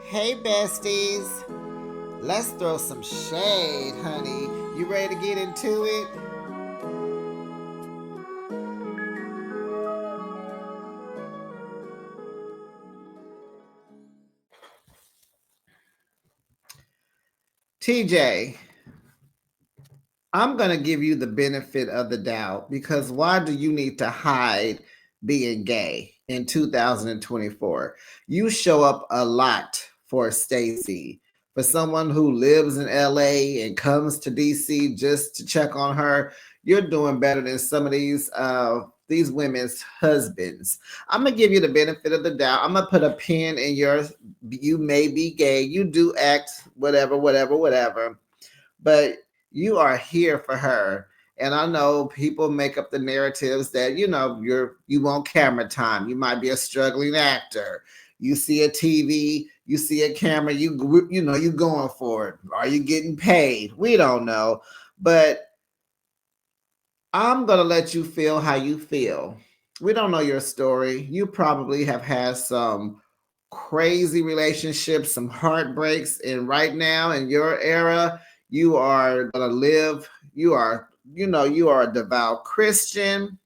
Hey, besties. Let's throw some shade, honey. You ready to get into it? TJ, I'm going to give you the benefit of the doubt because why do you need to hide being gay in 2024? You show up a lot for Stacy. For someone who lives in LA and comes to DC just to check on her, you're doing better than some of these women's husbands. I'm gonna give you the benefit of the doubt. I'm gonna put a pin in your. You may be gay. You do act whatever, but you are here for her. And I know people make up the narratives that you want camera time. You might be a struggling actor. You see a TV, you see a camera, you going for it. Are you getting paid? We don't know. But I'm going to let you feel how you feel. We don't know your story. You probably have had some crazy relationships, some heartbreaks, and right now in your era, you are going to live, you are a devout Christian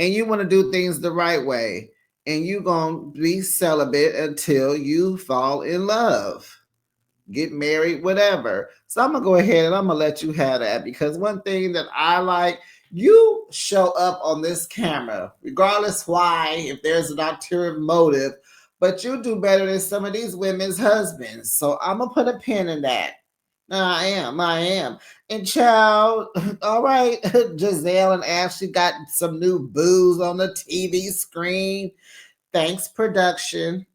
and you want to do things the right way and you're going to be celibate until you fall in love, get married, whatever. So I'm gonna go ahead and I'm gonna let you have that because one thing that I like, you show up on this camera, regardless why, if there's an ulterior motive, but you do better than some of these women's husbands. So I'm gonna put a pin in that. I am. And child, all right, Giselle and Ashley got some new booze on the TV screen. Thanks, production.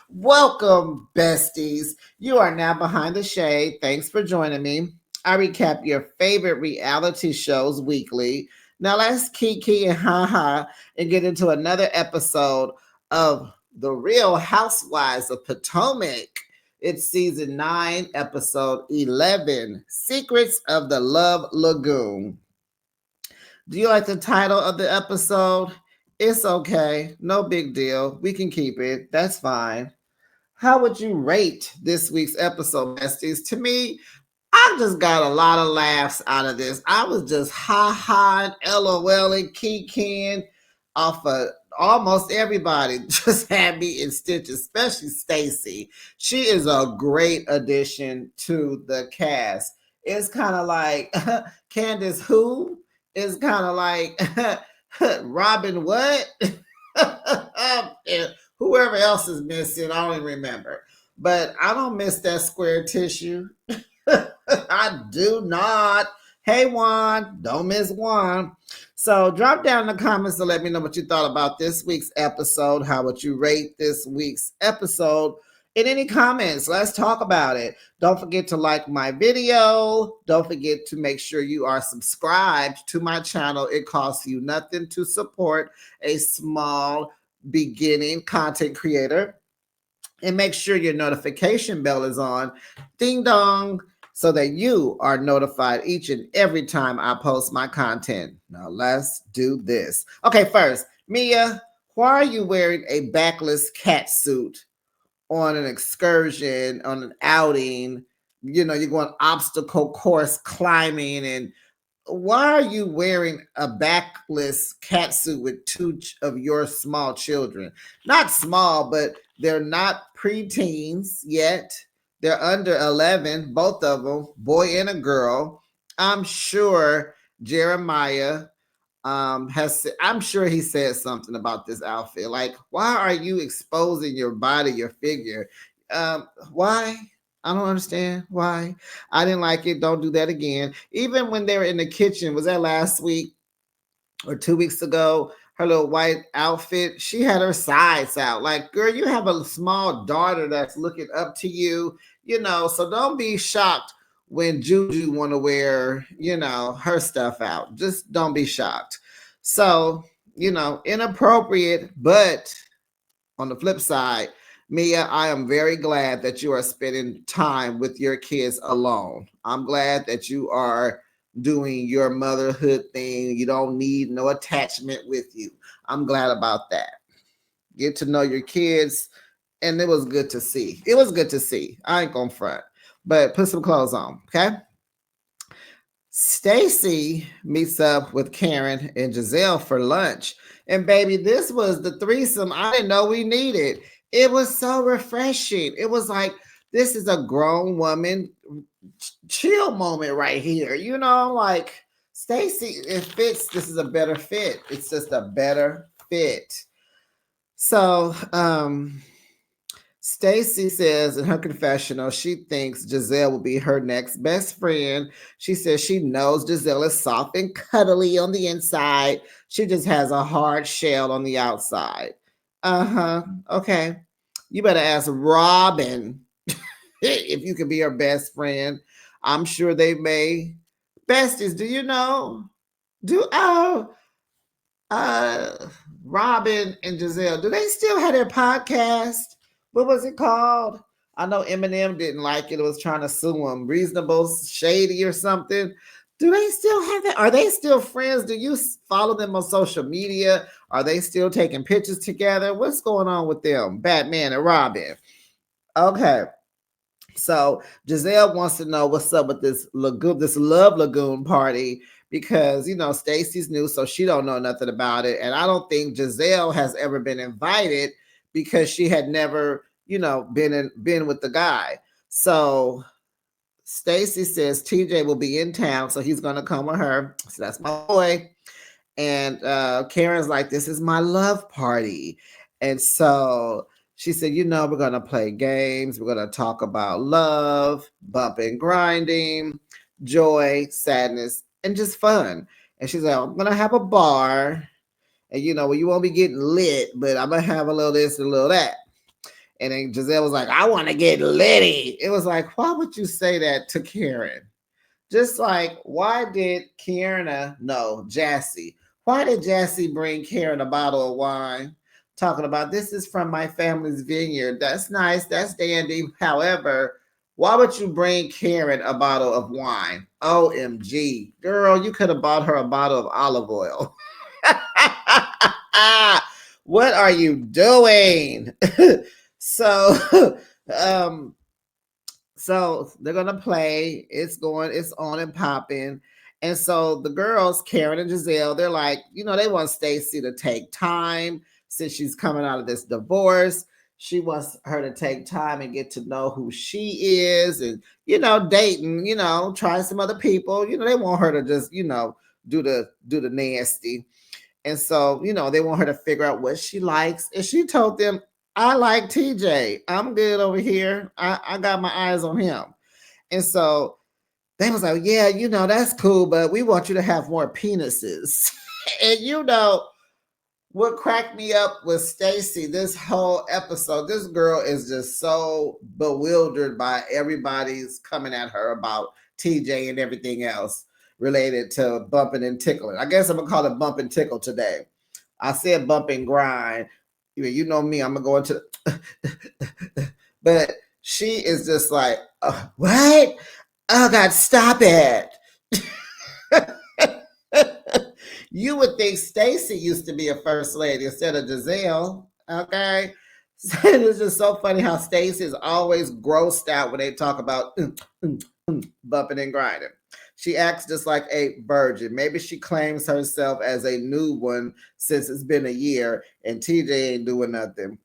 Welcome, besties. You are now behind the shade. Thanks for joining me. I recap your favorite reality shows weekly. Now let's kiki and haha and get into another episode of The Real Housewives of Potomac. It's season 9, episode 11, Secrets of the Love Lagoon. Do you like the title of the episode? It's okay. No big deal. We can keep it. That's fine. How would you rate this week's episode, besties? To me, I just got a lot of laughs out of this. I was just ha and LOL and kikiing off of almost everybody. Just had me in stitches, especially Stacy. She is a great addition to the cast. It's kind of like Candace who? It's kind of like Robin what? Whoever else is missing, I don't even remember. But I don't miss that square tissue. I do not. Hey, Juan, don't miss Juan. So drop down in the comments to let me know what you thought about this week's episode. How would you rate this week's episode? In any comments, let's talk about it. Don't forget to like my video. Don't forget to make sure you are subscribed to my channel. It costs you nothing to support a small beginning content creator. And make sure your notification bell is on. Ding dong, so that you are notified each and every time I post my content. Now let's do this. Okay, first, Mia, why are you wearing a backless cat suit on an excursion, on an outing? You're going obstacle course climbing, and why are you wearing a backless cat suit with two of your small children? Not small, but they're not preteens yet. They're under 11, both of them, boy and a girl. I'm sure Jeremiah I'm sure he said something about this outfit. Like, why are you exposing your body, your figure? Why? I don't understand why. I didn't like it. Don't do that again. Even when they were in the kitchen, was that last week or 2 weeks ago? Her little white outfit, she had her sides out. Like, girl, you have a small daughter that's looking up to you, so don't be shocked when Juju want to wear, her stuff out. Just don't be shocked. So, inappropriate, but on the flip side, Mia, I am very glad that you are spending time with your kids alone. I'm glad that you are doing your motherhood thing. You don't need no attachment with you. I'm glad about that. Get to know your kids. and it was good to see. It was good to see. I ain't gonna front, but put some clothes on, okay? Stacy meets up with Karen and Giselle for lunch. And baby, this was the threesome I didn't know we needed. It was so refreshing. It was like, this is a grown woman chill moment right here. You know, like Stacy, it fits. This is a better fit. It's just a better fit. So, Stacy says in her confessional she thinks Giselle will be her next best friend. She says she knows Giselle is soft and cuddly on the inside. She just has a hard shell on the outside. Uh-huh. Okay. You better ask Robin if you could be her best friend. I'm sure they may. Besties, do you know? Do uh Robin and Giselle, do they still have their podcast? What was it called? I know Eminem didn't like it. It was trying to sue him. Reasonable Shady or something. Do they still have that? Are they still friends? Do you follow them on social media? Are they still taking pictures together? What's going on with them? Batman and Robin. Okay. So Giselle wants to know what's up with this lagoon, this love lagoon party, because Stacy's new, so she don't know nothing about it, and I don't think Giselle has ever been invited because she had never, been with the guy. So Stacy says TJ will be in town, so he's gonna come with her. So that's my boy. And Karen's like, this is my love party, and so she said, we're going to play games. We're going to talk about love, bumping, grinding, joy, sadness, and just fun. And she's like, I'm going to have a bar. And, well, you won't be getting lit, but I'm going to have a little this and a little that. And then Giselle was like, I want to get litty. It was like, why would you say that to Karen? Just like, why did Jassy, why did Jassy bring Karen a bottle of wine? Talking about, this is from my family's vineyard. That's nice. That's dandy. However, why would you bring Karen a bottle of wine? OMG. Girl, you could have bought her a bottle of olive oil. What are you doing? So, so they're gonna play. It's on and popping. And so the girls, Karen and Giselle, they're like, they want Stacy to take time since she's coming out of this divorce. She wants her to take time and get to know who she is, and dating, try some other people. They want her to just, do the nasty. And so, they want her to figure out what she likes. And she told them, I like TJ. I'm good over here. I got my eyes on him. And so they was like, yeah, that's cool, but we want you to have more penises. And what cracked me up was Stacy this whole episode. This girl is just so bewildered by everybody's coming at her about TJ and everything else related to bumping and tickling. I guess I'm going to call it bump and tickle today. I said bump and grind. You know me, I'm going to go into... But she is just like, what? Oh, God, stop it. You would think Stacy used to be a first lady instead of Giselle, okay? So it's just so funny how Stacy is always grossed out when they talk about bumping and grinding. She acts just like a virgin. Maybe she claims herself as a new one since it's been a year and TJ ain't doing nothing.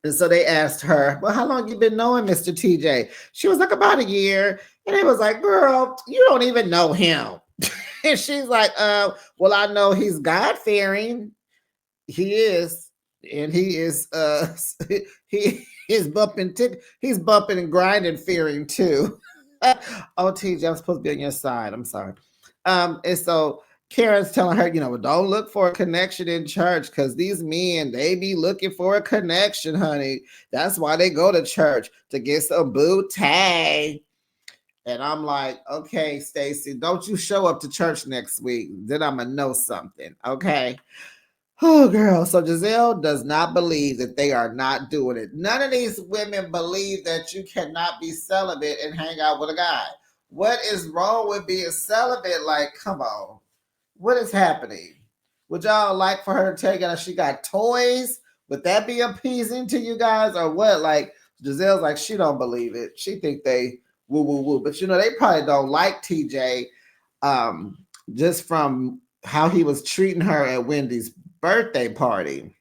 And so they asked her, well, how long you been knowing Mr. TJ? She was like, about a year. And they was like, girl, you don't even know him. And she's like, well, I know he's God-fearing. He is. And he is he is he's bumping and grinding fearing too. Oh, TJ, I'm supposed to be on your side. I'm sorry. And so Karen's telling her, don't look for a connection in church because these men, they be looking for a connection, honey. That's why they go to church, to get some booty. And I'm like, okay, Stacy, don't you show up to church next week. Then I'm going to know something, okay? Oh, girl. So Giselle does not believe that they are not doing it. None of these women believe that you cannot be celibate and hang out with a guy. What is wrong with being celibate? Like, come on. What is happening? Would y'all like for her to take it? She got toys? Would that be appeasing to you guys or what? Like Giselle's like she don't believe it. She think they woo woo woo, but they probably don't like TJ, um, just from how he was treating her at Wendy's birthday party.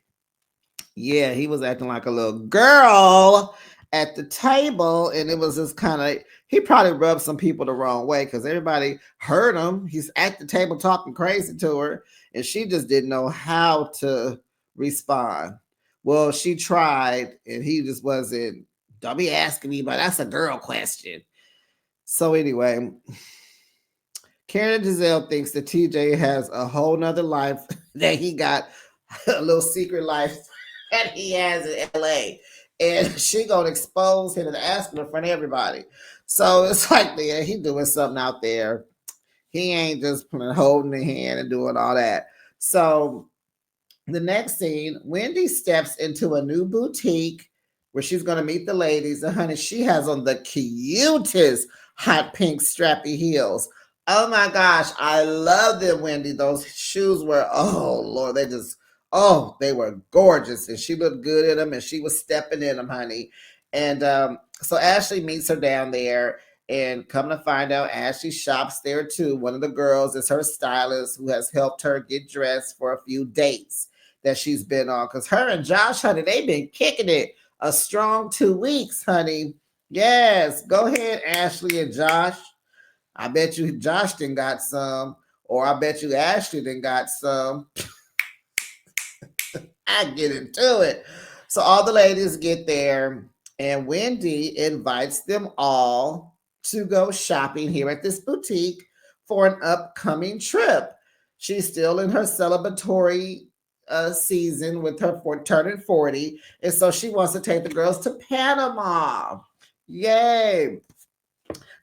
Yeah, he was acting like a little girl at the table, and it was just kind of he probably rubbed some people the wrong way because everybody heard him. He's at the table talking crazy to her, and she just didn't know how to respond. Well, she tried, and he just wasn't. Don't be asking me, but that's a girl question. So anyway, Karen Giselle thinks that TJ has a whole nother life that he got a little secret life that he has in LA. And she gonna expose him and ask him in front of everybody. So it's like, yeah, he doing something out there. He ain't just holding the hand and doing all that. So the next scene, Wendy steps into a new boutique where she's going to meet the ladies. And honey, she has on the cutest hot pink strappy heels. Oh my gosh, I love them, Wendy. Those shoes were, oh Lord, they were gorgeous. And she looked good in them and she was stepping in them, honey. And so Ashley meets her down there. And come to find out, Ashley shops there too. One of the girls is her stylist who has helped her get dressed for a few dates that she's been on. Because her and Josh, honey, they've been kicking it a strong 2 weeks, honey. Yes, go ahead, Ashley and Josh. I bet you Josh done got some, or I bet you Ashley done got some. I get into it. So all the ladies get there, and Wendy invites them all to go shopping here at this boutique for an upcoming trip. She's still in her celebratory season with her for turning 40, and so she wants to take the girls to Panama. Yay!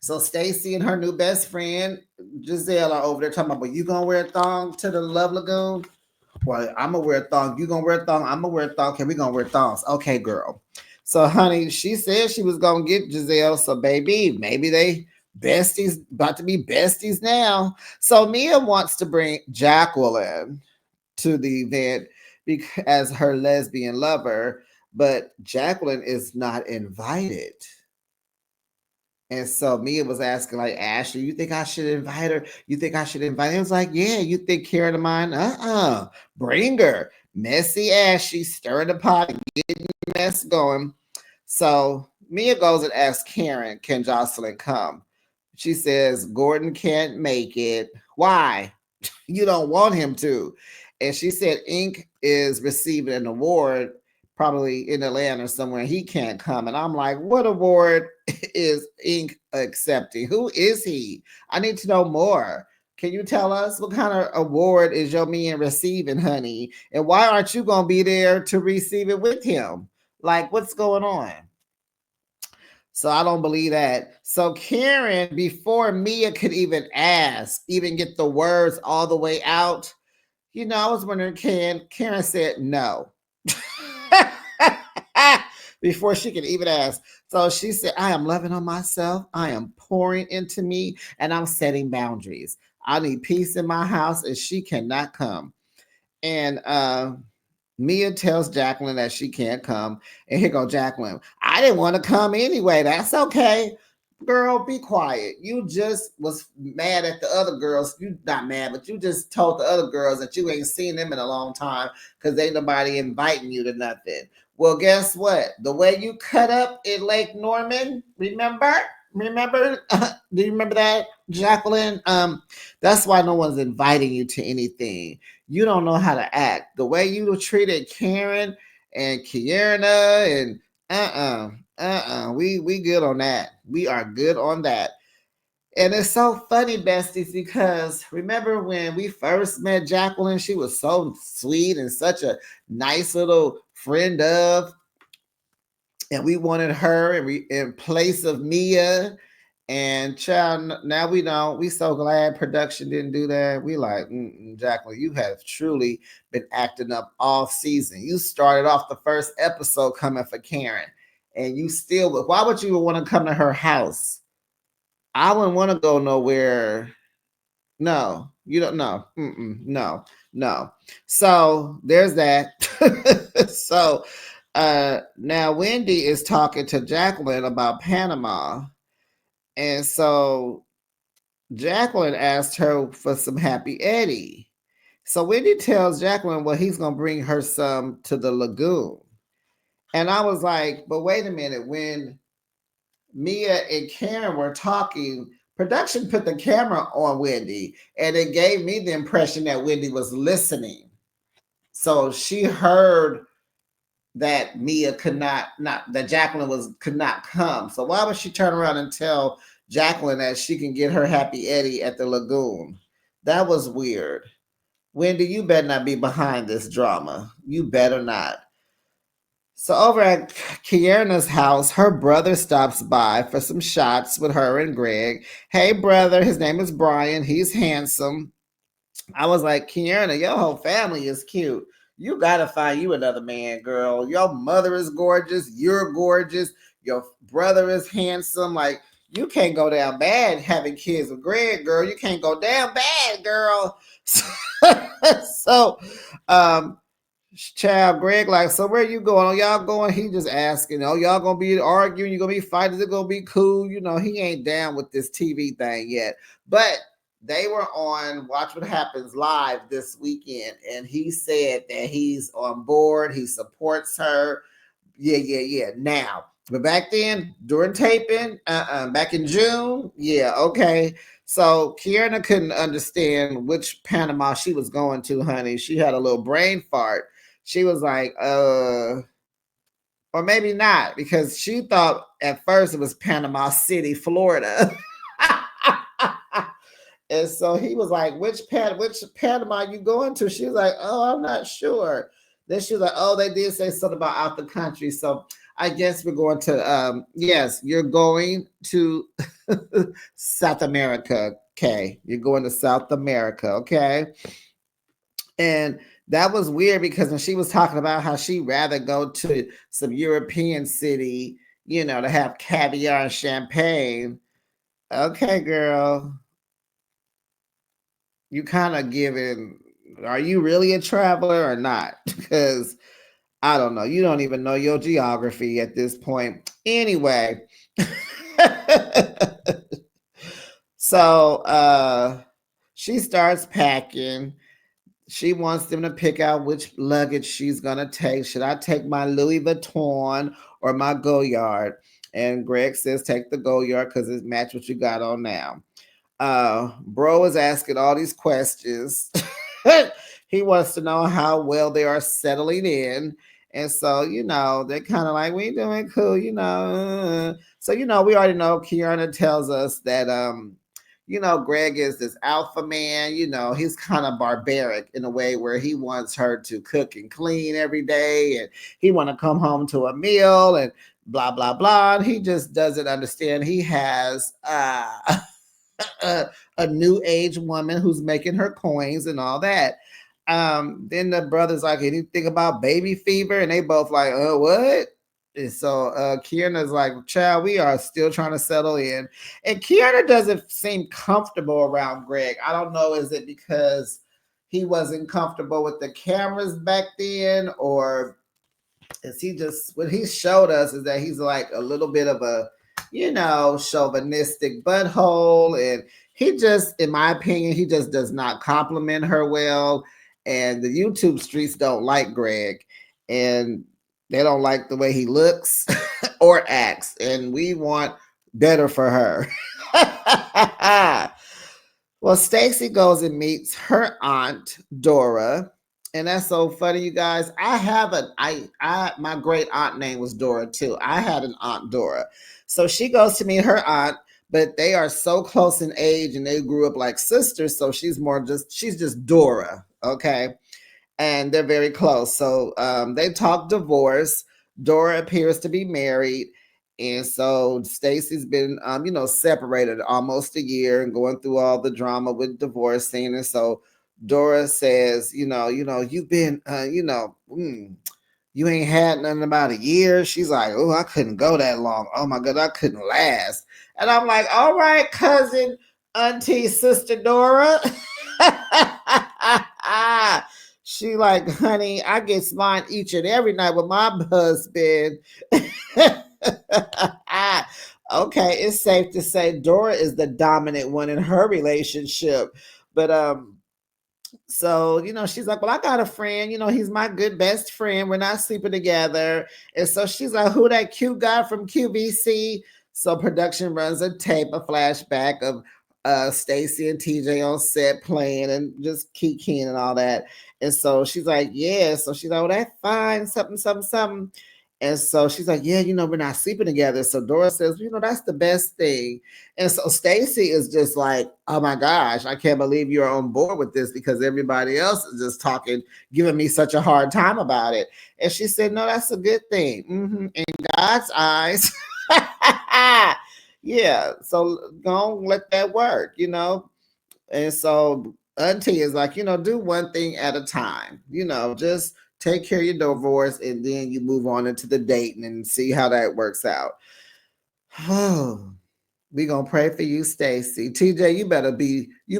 So Stacy and her new best friend Giselle are over there talking about, well, you gonna wear a thong to the Love Lagoon? Well, I'm gonna wear a thong. You gonna wear a thong? I'm gonna wear a thong. Okay, we gonna wear thongs. Okay, girl. So, honey, she said she was gonna get Giselle. So, baby, maybe they besties about to be besties now. So, Mia wants to bring Jacqueline to the event as her lesbian lover, but Jacqueline is not invited. And so Mia was asking, like, Ashley, you think I should invite her? You think I should invite her? It was like, yeah, you think Karen of mine? Bring her. Messy Ashley, stir the pot, getting the mess going. So Mia goes and asks Karen, can Jocelyn come? She says, Gordon can't make it. Why? You don't want him to. And she said Ink is receiving an award probably in Atlanta somewhere. He can't come. And I'm like, what award is Ink accepting? Who is he? I need to know more. Can you tell us what kind of award is your man receiving, honey? And why aren't you going to be there to receive it with him? Like, what's going on? So I don't believe that. So Karen, before Mia could even ask, even get the words all the way out, I was wondering, Karen said no. Before she could even ask. So she said, I am loving on myself. I am pouring into me and I'm setting boundaries. I need peace in my house and she cannot come. And Mia tells Jacqueline that she can't come. And here go Jacqueline. I didn't want to come anyway. That's okay. Girl, be quiet. You just was mad at the other girls. You not mad, but you just told the other girls that you ain't seen them in a long time because ain't nobody inviting you to nothing. Well, guess what? The way you cut up in Lake Norman, remember? Remember? Do you remember that, Jacqueline? That's why no one's inviting you to anything. You don't know how to act. The way you treated Karen and Kiana and we good on that. We are good on that. And it's so funny, besties, because remember when we first met Jacqueline, she was so sweet and such a nice little friend of, and we wanted her in place of Mia. And child, now we don't. We so glad production didn't do that. We like, Jacqueline, you have truly been acting up all season. You started off the first episode coming for Karen, and you still. Why would you want to come to her house? I wouldn't want to go nowhere. No, you don't know. No, no. So there's that. So now Wendy is talking to Jacqueline about Panama. And so Jacqueline asked her for some Happy Eddie. So Wendy tells Jacqueline, well, he's going to bring her some to the Lagoon. And I was like, but wait a minute. When Mia and Karen were talking, production put the camera on Wendy, and it gave me the impression that Wendy was listening. So she heard that Mia could not that Jacqueline could not come. So why would she turn around and tell Jacqueline that she can get her Happy Eddie at the Lagoon? That was weird. Wendy, you better not be behind this drama. You better not. So over at Kierna's house, her brother stops by for some shots with her and Greg. Hey, brother, his name is Brian. He's handsome. I was like, Kierna, your whole family is cute. You gotta find you another man, girl. Your mother is gorgeous. You're gorgeous. Your brother is handsome. Like, you can't go down bad having kids with Greg, girl. You can't go down bad, girl. So, um, child, Greg, like, so where you going? Oh, y'all going? He just asking. Oh, y'all gonna be arguing? You gonna be fighting? Is it gonna be cool? You know, he ain't down with this TV thing yet. But they were on Watch What Happens Live this weekend, and he said that he's on board. He supports her. Yeah. Now, but back then, during taping, back in June, yeah, okay. So Kierna couldn't understand which Panama she was going to, honey. She had a little brain fart. She was like, or maybe not, because she thought at first it was Panama City, Florida. And so he was like, which Panama you going to? She was like, oh, I'm not sure. Then she was like, oh, they did say something about out the country. So I guess we're going to, yes, you're going to South America. Okay. You're going to South America. Okay. And that was weird because when she was talking about how she'd rather go to some European city, you know, to have caviar and champagne. Okay, girl. You kind of giving, are you really a traveler or not? Because I don't know. You don't even know your geography at this point. Anyway. So she starts packing. She wants them to pick out which luggage she's gonna take. Should I take my Louis Vuitton or my Goyard? And Greg says take the Goyard because it matches what you got on now. Bro is asking all these questions. He wants to know how well they are settling in. And so, you know, they're kind of like, we doing cool, you know. So, you know, we already know Kierna tells us that you know, Greg is this alpha man, you know, he's kind of barbaric in a way where he wants her to cook and clean every day and he want to come home to a meal and blah blah blah. And he just doesn't understand. He has a new age woman who's making her coins and all that. Then the brother's like, anything about baby fever? And they both like, what? And so Kierna's like, child, we are still trying to settle in. And Kierna doesn't seem comfortable around Greg. I don't know, is it because he wasn't comfortable with the cameras back then, or is he just, what he showed us is that he's like a little bit of a, you know, chauvinistic butthole. And he just, in my opinion, he just does not compliment her well. And the YouTube streets don't like Greg. And they don't like the way he looks or acts. And we want better for her. Well, Stacy goes and meets her aunt, Dora. And that's so funny, you guys. I have my great aunt name was Dora too. I had an aunt Dora. So she goes to meet her aunt, but they are so close in age and they grew up like sisters. So she's just Dora. Okay. And they're very close. So they talk divorce. Dora appears to be married. And so Stacy's been, you know, separated almost a year and going through all the drama with divorcing. And so Dora says, you've been, you ain't had nothing about a year. She's like, oh, I couldn't go that long. Oh my God, I couldn't last. And I'm like, all right, cousin, auntie, sister Dora. She like, honey, I get mine each and every night with my husband. Okay, it's safe to say Dora is the dominant one in her relationship. But so, she's like, well, I got a friend, he's my good best friend. We're not sleeping together. And so she's like, who that cute guy from QVC? So production runs a tape, a flashback of Stacy and TJ on set playing and just kikiing and all that. And so she's like, yeah. So she's like, oh, that's fine, something, something, something. And so she's like, yeah, we're not sleeping together. So Dora says, that's the best thing. And so Stacy is just like, oh my gosh, I can't believe you're on board with this because everybody else is just talking, giving me such a hard time about it. And she said, no, that's a good thing. In God's eyes. Yeah. So don't let that work. And so Auntie is like, do one thing at a time, just take care of your divorce and then you move on into the dating and see how that works out. Oh, we gonna pray for you, Stacy. TJ, you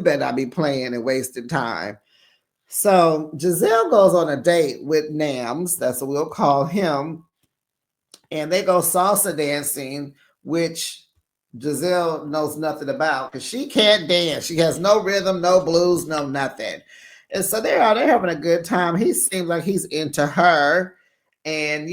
better not be playing and wasting time. So Giselle goes on a date with Nams, that's what we'll call him, and they go salsa dancing, which Giselle knows nothing about because she can't dance. She has no rhythm, no blues, no nothing. And so they're out there having a good time. He seems like he's into her, and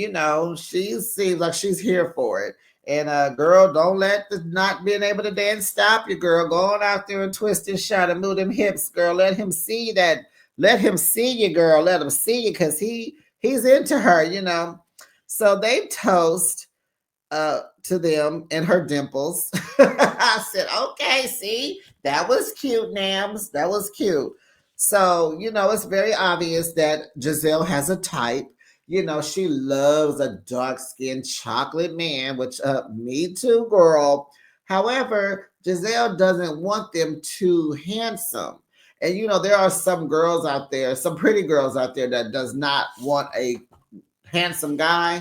she seems like she's here for it. And girl, don't let the not being able to dance stop you, girl. Go on out there and twist and shout and move them hips, girl. Let him see that. Let him see you, girl. Let him see you because he's into her. So they toast to them and her dimples. I said, okay, see, that was cute, Nams. That was cute. So, it's very obvious that Giselle has a type. She loves a dark-skinned chocolate man, which me too, girl. However, Giselle doesn't want them too handsome. And there are some girls out there, some pretty girls out there that does not want a handsome guy.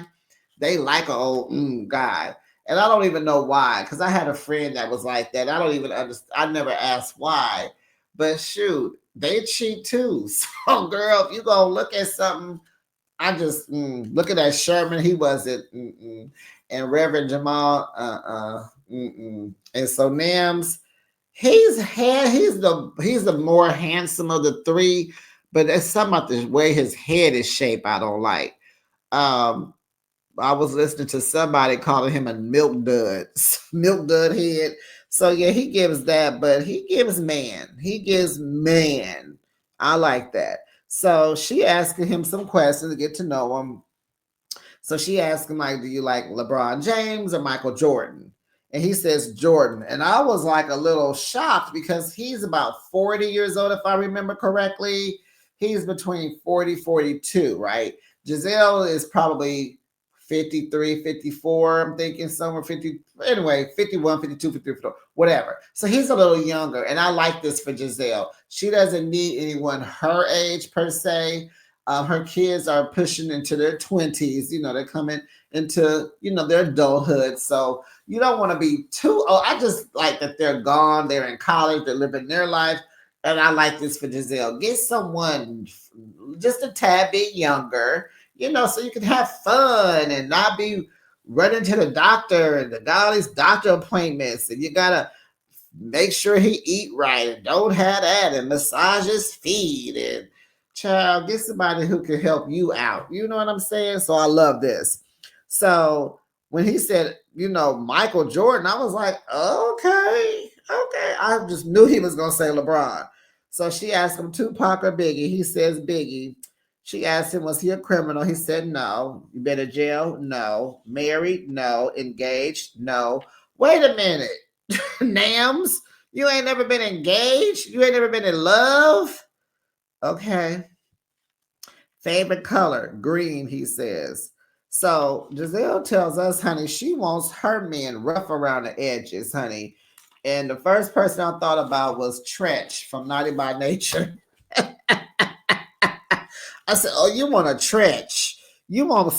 They like an old guy. And I don't even know why, because I had a friend that was like that. I don't even understand. I never asked why. But shoot, they cheat too. So, girl, if you go look at something, I just look at that Sherman. He wasn't. And Reverend Jamal, And so Nams, he's the more handsome of the three, but there's something about the way his head is shaped I don't like. I was listening to somebody calling him a milk dud, milk dud head. So yeah, he gives that, but he gives man. He gives man. I like that. So she asking him some questions to get to know him. So she asked him, like, do you like LeBron James or Michael Jordan? And he says Jordan. And I was like a little shocked because he's about 40 years old, if I remember correctly. He's between 40, 42, right? Giselle is probably 53, 54. I'm thinking somewhere 50, anyway, 51, 52, 54, whatever. So he's a little younger. And I like this for Giselle. She doesn't need anyone her age per se. Her kids are pushing into their 20s. They're coming into, their adulthood. So you don't want to be too old. I just like that they're gone. They're in college. They're living their life. And I like this for Giselle. Get someone just a tad bit younger, so you can have fun and not be running to the doctor and got all these doctor appointments. And you got to make sure he eat right and don't have that and massage his feet and child, get somebody who can help you out. You know what I'm saying? So I love this. So when he said, Michael Jordan, I was like, okay. I just knew he was going to say LeBron. So she asked him Tupac or Biggie. He says Biggie. She asked him, was he a criminal? He said no. You been in jail? No. Married? No. Engaged? No. Wait a minute. Nams, you ain't never been engaged? You ain't never been in love? Okay. Favorite color? Green, he says. So Giselle tells us, honey, she wants her men rough around the edges, honey. And the first person I thought about was Tretch from Naughty by Nature. I said, oh, you want a Tretch. You want a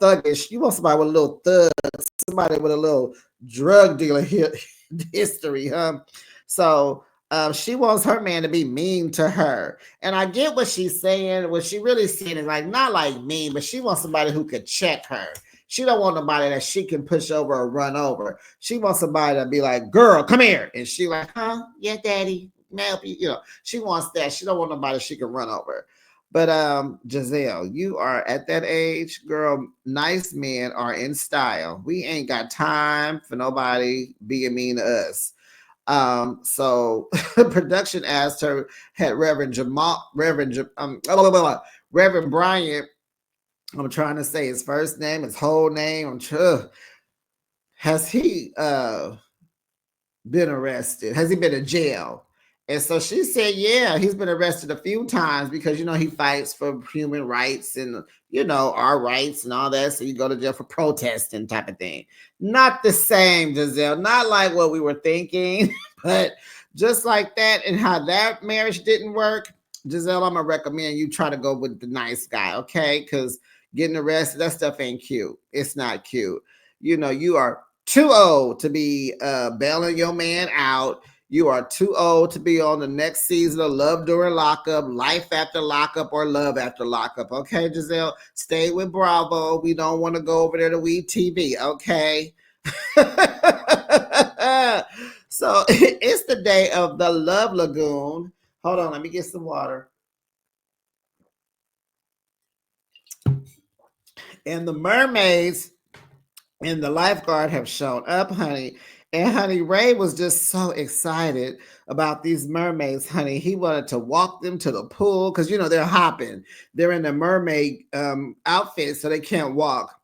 thuggish. You want somebody with a little thug, somebody with a little drug dealer history, huh? So She wants her man to be mean to her. And I get what she's saying. What she really saying is like not like mean, but she wants somebody who could check her. She don't want nobody that she can push over or run over. She wants somebody to be like, girl, come here. And she like, huh? Yeah, daddy. Help you. You know, she wants that. She don't want nobody she can run over. But Giselle, you are at that age, girl. Nice men are in style. We ain't got time for nobody being mean to us. So production asked her, had Reverend Jamal, Reverend Bryant. I'm trying to say his first name, his whole name. Has he been arrested? Has he been in jail? And so she said, yeah, he's been arrested a few times because, you know, he fights for human rights and, you know, our rights and all that. So you go to jail for protesting type of thing. Not the same, Giselle. Not like what we were thinking, but just like that and how that marriage didn't work. Giselle, I'm going to recommend you try to go with the nice guy, okay? Because getting arrested, that stuff ain't cute. It's not cute. You know, you are too old to be bailing your man out. You are too old to be on the next season of Love During Lockup, Life After Lockup, or Love After Lockup. Okay, Giselle, stay with Bravo. We don't want to go over there to We TV. Okay. So it's the day of the Love Lagoon. Hold on, let me get some water. And the mermaids and the lifeguard have shown up, honey. And honey, Ray was just so excited about these mermaids, honey. He wanted to walk them to the pool because you know they're hopping. They're in the mermaid outfit, so they can't walk.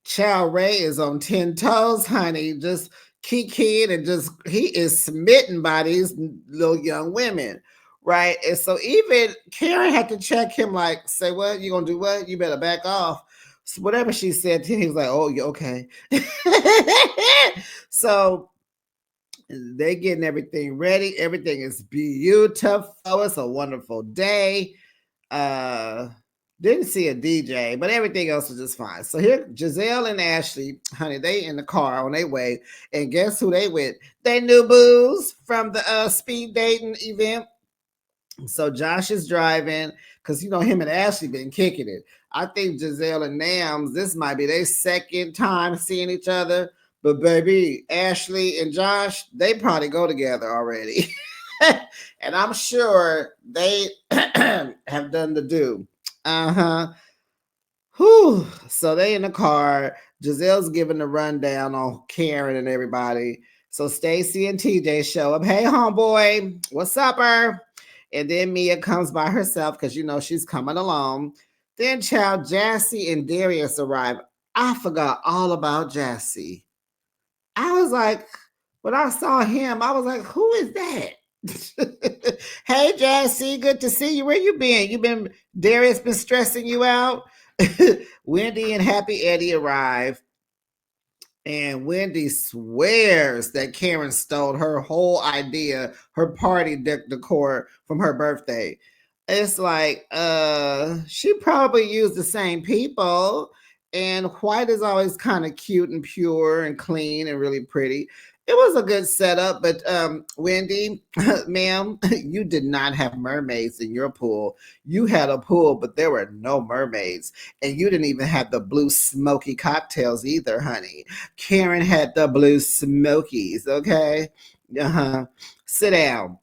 Child Ray is on 10 toes, honey, just kikiing and just he is smitten by these little young women. Right. And so even Karen had to check him, like, say, what? You gonna do what? You better back off. So whatever she said to him, he was like, oh, you okay. So they getting everything ready. Everything is beautiful. It's a wonderful day. Uh didn't see a DJ, but everything else was just fine. So here, Giselle and Ashley, honey, they in the car on their way, and guess who they with? They knew booze from the speed dating event. So Josh is driving because you know him and Ashley been kicking it. I think Giselle and Nams, this might be their second time seeing each other. But baby, Ashley and Josh, they probably go together already. And I'm sure they have done the do. Uh-huh. Whew. So they in the car. Giselle's giving the rundown on Karen and everybody. So Stacy and TJ show up. Hey, homeboy, what's up, her? And then Mia comes by herself because you know she's coming along. Then child Jassy and Darius arrive. I forgot all about Jassy. I was like, when I saw him, I was like, who is that? Hey Jassy, good to see you. Where you been? You been Darius been stressing you out? Wendy and Happy Eddie arrive. And Wendy swears that Karen stole her whole idea, her party decor from her birthday. It's like, she probably used the same people. And white is always kind of cute and pure and clean and really pretty. It was a good setup, but Wendy, ma'am, you did not have mermaids in your pool. You had a pool, but there were no mermaids. And you didn't even have the blue smoky cocktails either, honey. Karen had the blue smokies, okay? Uh-huh. Sit down.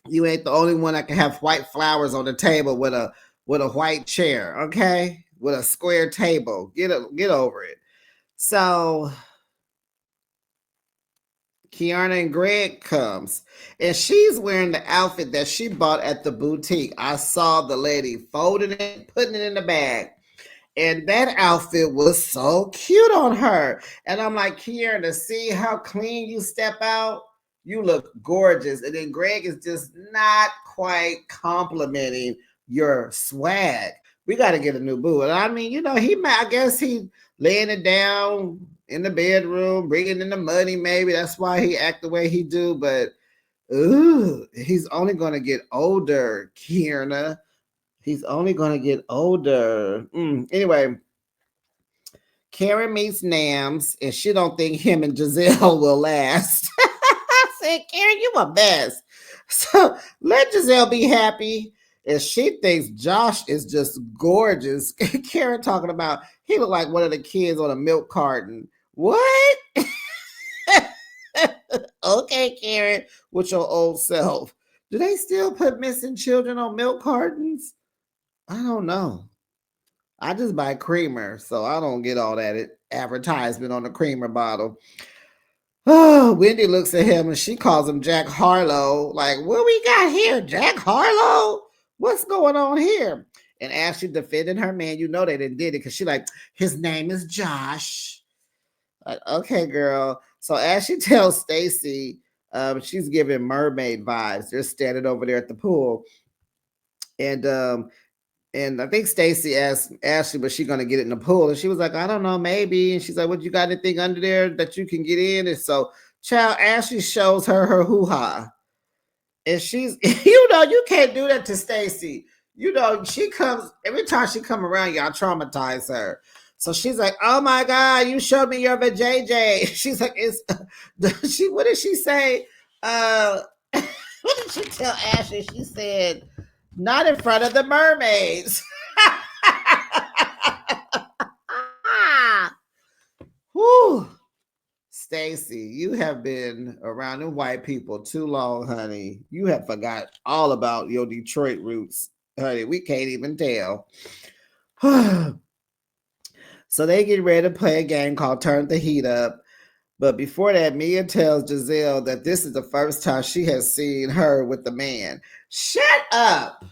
You ain't the only one that can have white flowers on the table with a white chair, okay? With a square table. Get over it. So Kiana and Greg comes, and she's wearing the outfit that she bought at the boutique. I saw the lady folding it, putting it in the bag. And that outfit was so cute on her. And I'm like, Kiera, to see how clean you step out, you look gorgeous. And then Greg is just not quite complimenting your swag. We got to get a new boo. And I mean, you know, I guess he laying it down in the bedroom, bringing in the money, maybe. That's why he act the way he do. But, ooh, he's only going to get older, Kierna. He's only going to get older. Anyway, Karen meets Nams, and she don't think him and Giselle will last. I said, Karen, you a mess. So let Giselle be happy. And she thinks Josh is just gorgeous. Karen talking about he looked like one of the kids on a milk carton. What? Okay, Karen, with your old self. Do they still put missing children on milk cartons? I don't know. I just buy creamer, so I don't get all that advertisement on the creamer bottle. Oh, Wendy looks at him and she calls him Jack Harlow. Like, what we got here? Jack Harlow? What's going on here? And Ashley defending her man, you know they didn't did it because she like, his name is Josh. Like, okay, girl. So Ashley tells Stacy she's giving mermaid vibes. They're standing over there at the pool. And I think Stacy asked Ashley, was she going to get it in the pool? And she was like, I don't know, maybe. And she's like, what, you got anything under there that you can get in? And so, child, Ashley shows her hoo-ha. And she's, you can't do that to Stacy. She comes, every time she come around, y'all traumatize her. So she's like, oh my God, you showed me your vajayjay. She's like, what did she say? What did she tell Ashley? She said, not in front of the mermaids. Whew. Stacy, you have been around the white people too long, honey. You have forgot all about your Detroit roots, honey. We can't even tell. So they get ready to play a game called Turn the Heat Up. But before that, Mia tells Giselle that this is the first time she has seen her with the man. Shut up.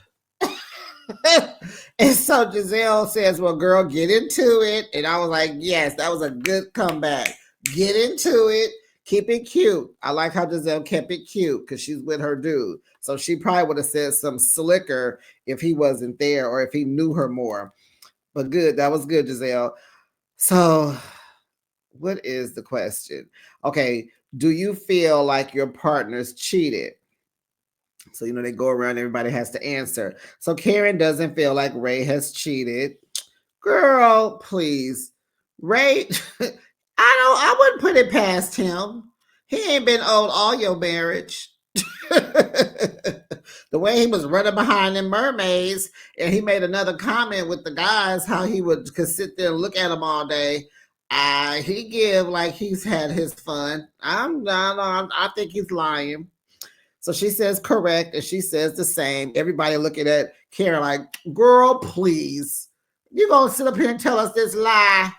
And so Giselle says, well, girl, get into it. And I was like, yes, that was a good comeback. Get into it. Keep it cute. I like how Giselle kept it cute because she's with her dude. So she probably would have said some slicker if he wasn't there or if he knew her more. But good. That was good, Giselle. So what is the question? Okay. Do you feel like your partner's cheated? So, they go around, everybody has to answer. So Karen doesn't feel like Ray has cheated. Girl, please. Ray, I wouldn't put it past him. He ain't been owed all your marriage. The way he was running behind them mermaids, and he made another comment with the guys, how he could sit there and look at them all day. He give like he's had his fun. I think he's lying. So she says correct, and she says the same. Everybody looking at Karen like, girl, please. You gonna sit up here and tell us this lie?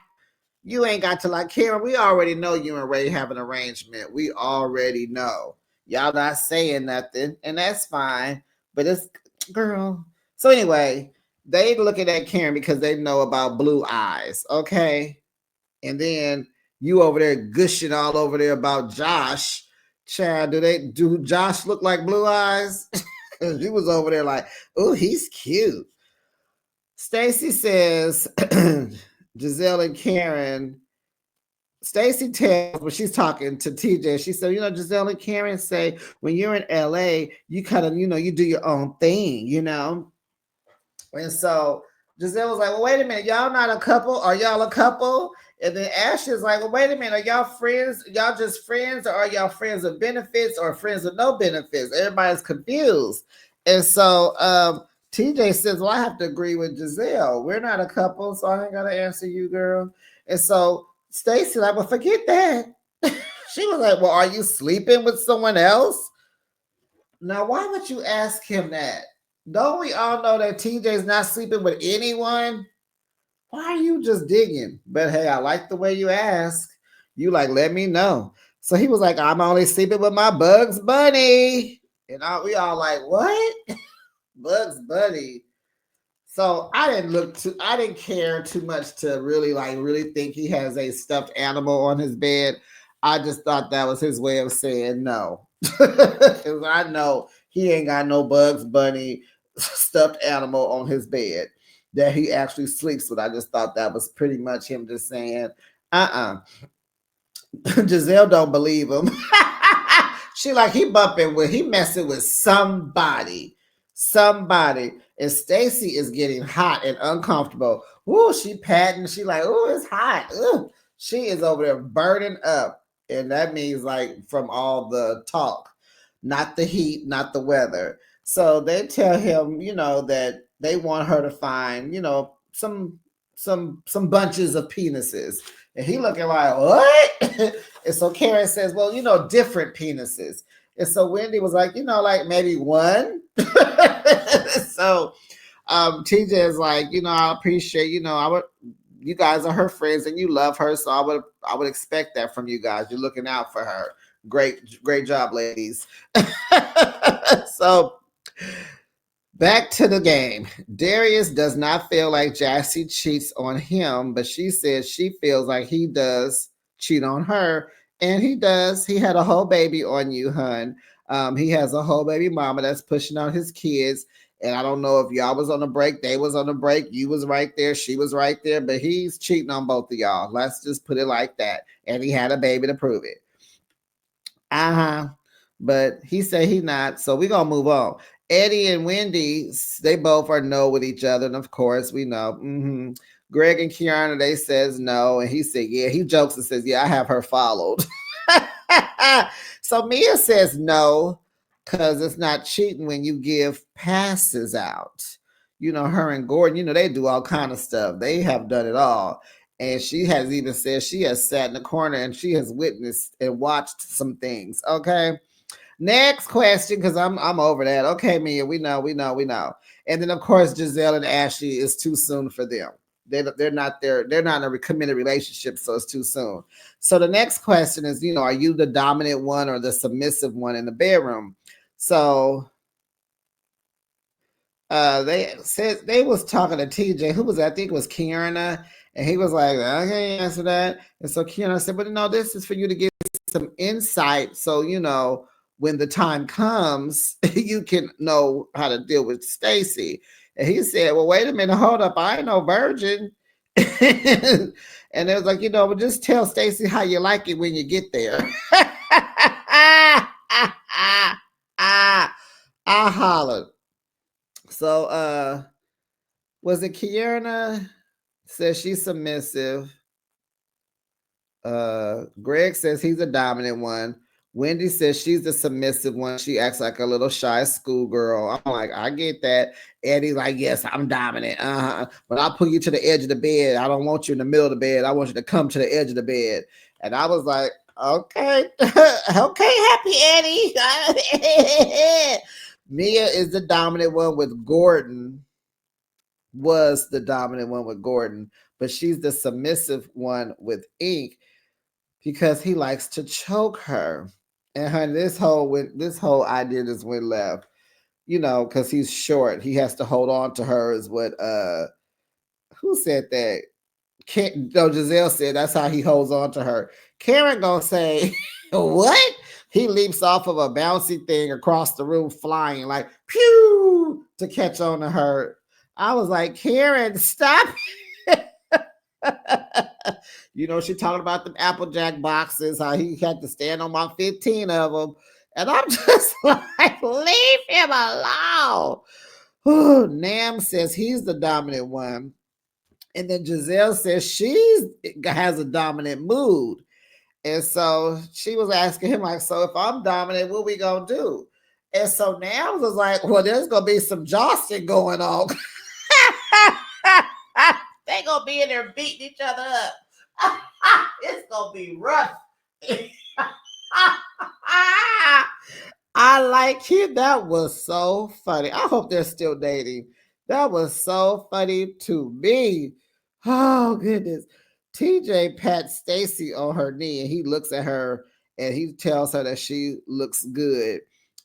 You ain't got to lie. Karen, we already know you and Ray have an arrangement. We already know. Y'all not saying nothing, and that's fine. But it's, girl. So anyway, they looking at Karen because they know about blue eyes, okay? And then you over there gushing all over there about Josh. Chad, do Josh look like blue eyes? He was over there like, oh, he's cute. Stacy says, Giselle and Karen, Stacy tells when she's talking to TJ, she said, Giselle and Karen say when you're in LA, you kind of, you do your own thing, And so Giselle was like, well, wait a minute, y'all not a couple? Are y'all a couple? And then Ashley's like, well, wait a minute, are y'all friends? Y'all just friends, or are y'all friends with benefits or friends with no benefits? Everybody's confused. And so TJ says, well, I have to agree with Giselle. We're not a couple, so I ain't got to answer you, girl. And so Stacy like, well, forget that. She was like, well, are you sleeping with someone else? Now, why would you ask him that? Don't we all know that TJ's not sleeping with anyone? Why are you just digging? But hey, I like the way you ask. You like, let me know. So he was like, I'm only sleeping with my Bugs Bunny. And we all like, what? Bugs Bunny. So I didn't care too much to really think he has a stuffed animal on his bed. I just thought that was his way of saying no. Because I know he ain't got no Bugs Bunny stuffed animal on his bed that he actually sleeps with. I just thought that was pretty much him just saying, Giselle don't believe him. She like, he messing with somebody. And Stacy is getting hot and uncomfortable. Ooh, she patting. She like, ooh, it's hot. Ooh. She is over there burning up. And that means like from all the talk, not the heat, not the weather. So they tell him, that they want her to find, some bunches of penises. And he looking like, what? And so Karen says, well, different penises. And so Wendy was like, like maybe one. So TJ is like, I appreciate, I would, you guys are her friends and you love her, so I would expect that from you guys. You're looking out for her. Great job, ladies. So back to the game. Darius does not feel like Jassy cheats on him, but she says she feels like he does cheat on her. And he does. He had a whole baby on you, hun. He has a whole baby mama that's pushing out his kids. And I don't know if y'all was on a break, they was on a break, you was right there, she was right there, but he's cheating on both of y'all. Let's just put it like that. And he had a baby to prove it. Uh-huh. But he said he not. So we're gonna move on. Eddie and Wendy, they both are no with each other, and of course we know. Greg and Kiana, they says no, and he said yeah. He jokes and says yeah, I have her followed. So Mia says no, because it's not cheating when you give passes out. Her and Gordon, they do all kind of stuff. They have done it all. And she has even said she has sat in the corner and she has witnessed and watched some things. Okay. Next question, because I'm over that. Okay, Mia, we know. And then of course Giselle and Ashley is too soon for them. They're not there. They're not in a committed relationship, so it's too soon. So the next question is, are you the dominant one or the submissive one in the bedroom? So they said they was talking to TJ, who was I think it was Kiana, and he was like, I can't answer that. And so Kiana said, but no, this is for you to get some insight, so when the time comes, you can know how to deal with Stacy. And he said, well, wait a minute, hold up, I ain't no virgin. And it was like, well, just tell Stacy how you like it when you get there. I hollered. So was it Kiana says she's submissive? Greg says he's a dominant one. Wendy says she's the submissive one. She acts like a little shy schoolgirl. I'm like, I get that. Eddie's like, yes, I'm dominant. But I'll pull you to the edge of the bed. I don't want you in the middle of the bed. I want you to come to the edge of the bed. And I was like, okay, okay, happy Eddie. Mia is the dominant one with Gordon. Was the dominant one with Gordon, but she's the submissive one with Ink because he likes to choke her. And honey, this whole idea just went left. Because he's short, he has to hold on to her. Is what who said that? Giselle said that's how he holds on to her. Karen gonna say, what? He leaps off of a bouncy thing across the room, flying like pew to catch on to her. I was like, Karen, stop. She talking about the Applejack boxes, how he had to stand on my 15 of them. And I'm just like, leave him alone. Nam says he's the dominant one. And then Giselle says she has a dominant mood. And so she was asking him, like, so if I'm dominant, what we gonna do? And so Nam was like, well, there's gonna be some jostling going on. They gonna be in there beating each other up. It's gonna be rough. I like him. That was so funny. I hope they're still dating. That was so funny to me. Oh goodness. TJ pats Stacy on her knee and he looks at her and he tells her that she looks good.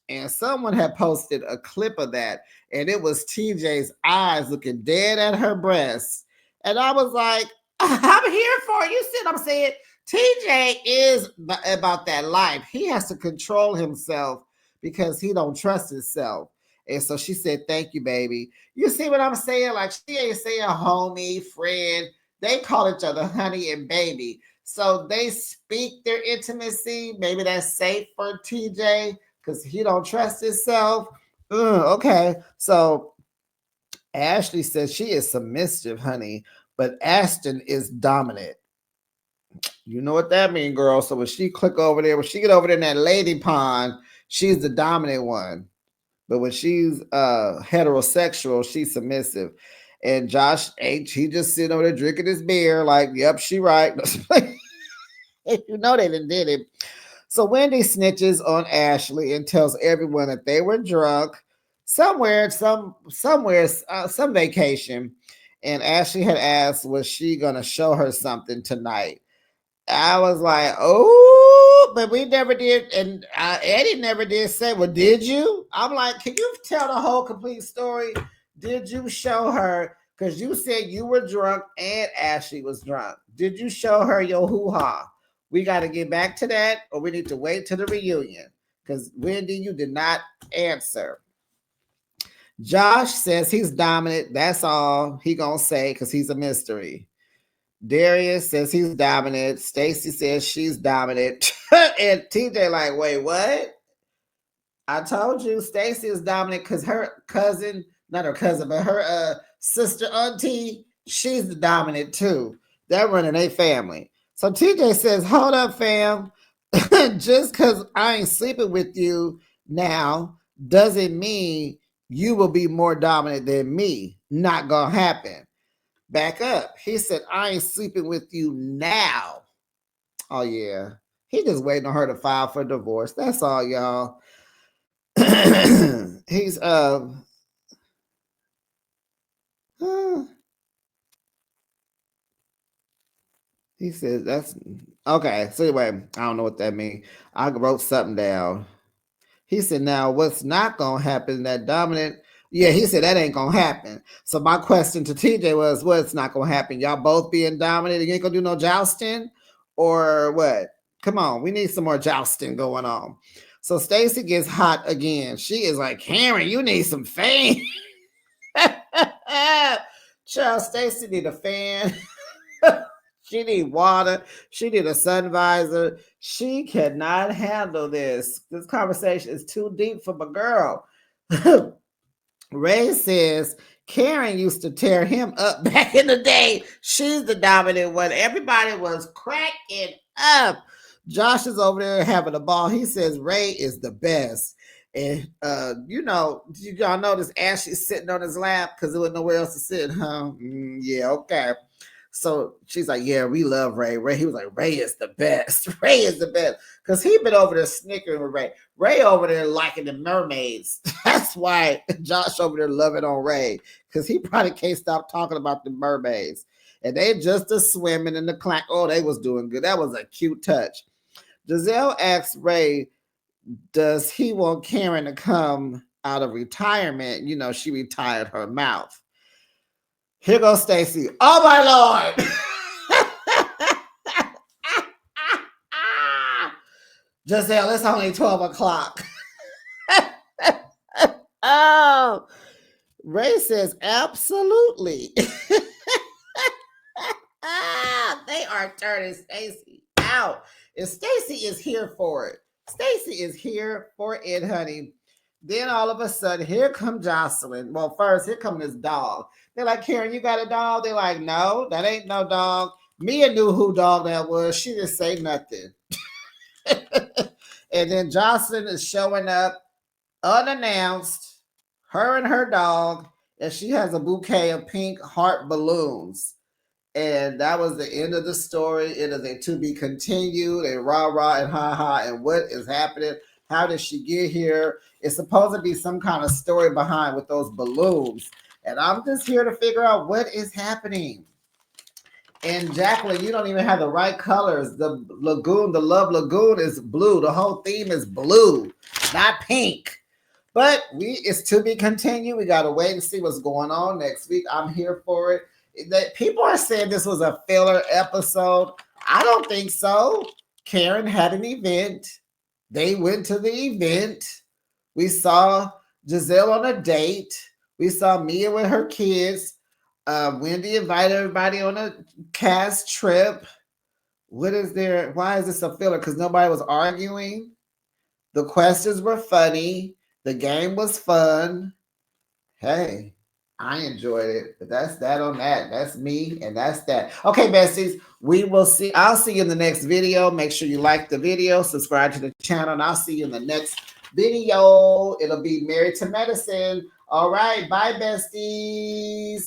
And someone had posted a clip of that, and it was TJ's eyes looking dead at her breasts. And I was like, I'm here for you. See what I'm saying? TJ is about that life. He has to control himself because he don't trust himself. And so she said, thank you, baby. You see what I'm saying? Like, she ain't saying homie, friend. They call each other honey and baby. So they speak their intimacy. Maybe that's safe for TJ because he don't trust himself. Okay. So Ashley says she is submissive, honey, but Ashton is dominant. You know what that mean, girl. So when she click over there, when she get over there in that lady pond, she's the dominant one. But when she's heterosexual, she's submissive. And Josh H, he just sitting over there drinking his beer, like, yep, she right. You know they done did it. So Wendy snitches on Ashley and tells everyone that they were drunk some vacation. And Ashley had asked, was she gonna show her something tonight? I was like, oh, but we never did. And Eddie never did say, well, did you? I'm like, can you tell the whole complete story? Did you show her? Because you said you were drunk and Ashley was drunk. Did you show her your hoo ha? We got to get back to that, or we need to wait to the reunion. Because Wendy, you did not answer. Josh says he's dominant. That's all he gonna say because he's a mystery. Darius says he's dominant. Stacy says she's dominant. And TJ like, wait, what? I told you Stacy is dominant because her cousin, not her cousin, but her sister auntie, she's the dominant too. They're running a family. So TJ says, hold up, fam. Just because I ain't sleeping with you now doesn't mean you will be more dominant than me. Not gonna happen. Back up. He said, I ain't sleeping with you now. Oh, yeah. He just waiting on her to file for divorce. That's all, y'all. He's, he says that's, okay. So anyway, I don't know what that means. I wrote something down. He said, now what's not going to happen, that dominant, yeah, he said that ain't going to happen. So my question to TJ was, what's not going to happen? Y'all both being dominant? You ain't going to do no jousting? Or what? Come on, we need some more jousting going on. So Stacy gets hot again. She is like, Karen, you need some fame. Child, Stacy need a fan. She need water. She need a sun visor. She cannot handle this. This conversation is too deep for my girl. Ray says Karen used to tear him up back in the day. She's the dominant one. Everybody was cracking up. Josh is over there having a ball. He says Ray is the best. And did y'all notice Ashley's sitting on his lap because there was nowhere else to sit, huh? Yeah, okay. So she's like, yeah, we love Ray. Ray, he was like, Ray is the best. Ray is the best. Because he been over there snickering with Ray. Ray over there liking the mermaids. That's why Josh over there loving on Ray. Because he probably can't stop talking about the mermaids. And they just a swimming in the clank. Oh, they was doing good. That was a cute touch. Giselle asks Ray, does he want Karen to come out of retirement? You know, she retired her mouth. Here goes Stacy. Oh my Lord. Giselle, it's only 12 o'clock. Oh. Ray says, absolutely. They are turning Stacy out. And Stacy is here for it. Stacy is here for it, honey. Then all of a sudden, here come Jocelyn. Well, first, here come this dog. They're like, Karen, you got a dog? They're like, no, that ain't no dog. Mia knew who dog that was. She didn't say nothing. And then Jocelyn is showing up unannounced, her and her dog, and she has a bouquet of pink heart balloons. And that was the end of the story. It is a to be continued, and rah rah and ha ha. And what is happening? How did she get here? It's supposed to be some kind of story behind with those balloons. And I'm just here to figure out what is happening. And Jacqueline, you don't even have the right colors. The Lagoon, the Love Lagoon is blue. The whole theme is blue, not pink. But it's to be continued. We got to wait and see what's going on next week. I'm here for it. People are saying this was a filler episode. I don't think so. Karen had an event. They went to the event. We saw Giselle on a date. We saw Mia with her kids. Wendy invited everybody on a cast trip. What is there? Why is this a filler? Because nobody was arguing. The questions were funny. The game was fun. Hey, I enjoyed it, but that's that on that. That's me, and that's that. Okay, besties, we will see. I'll see you in the next video. Make sure you like the video, subscribe to the channel, and I'll see you in the next video. It'll be Married to Medicine. All right, bye, besties.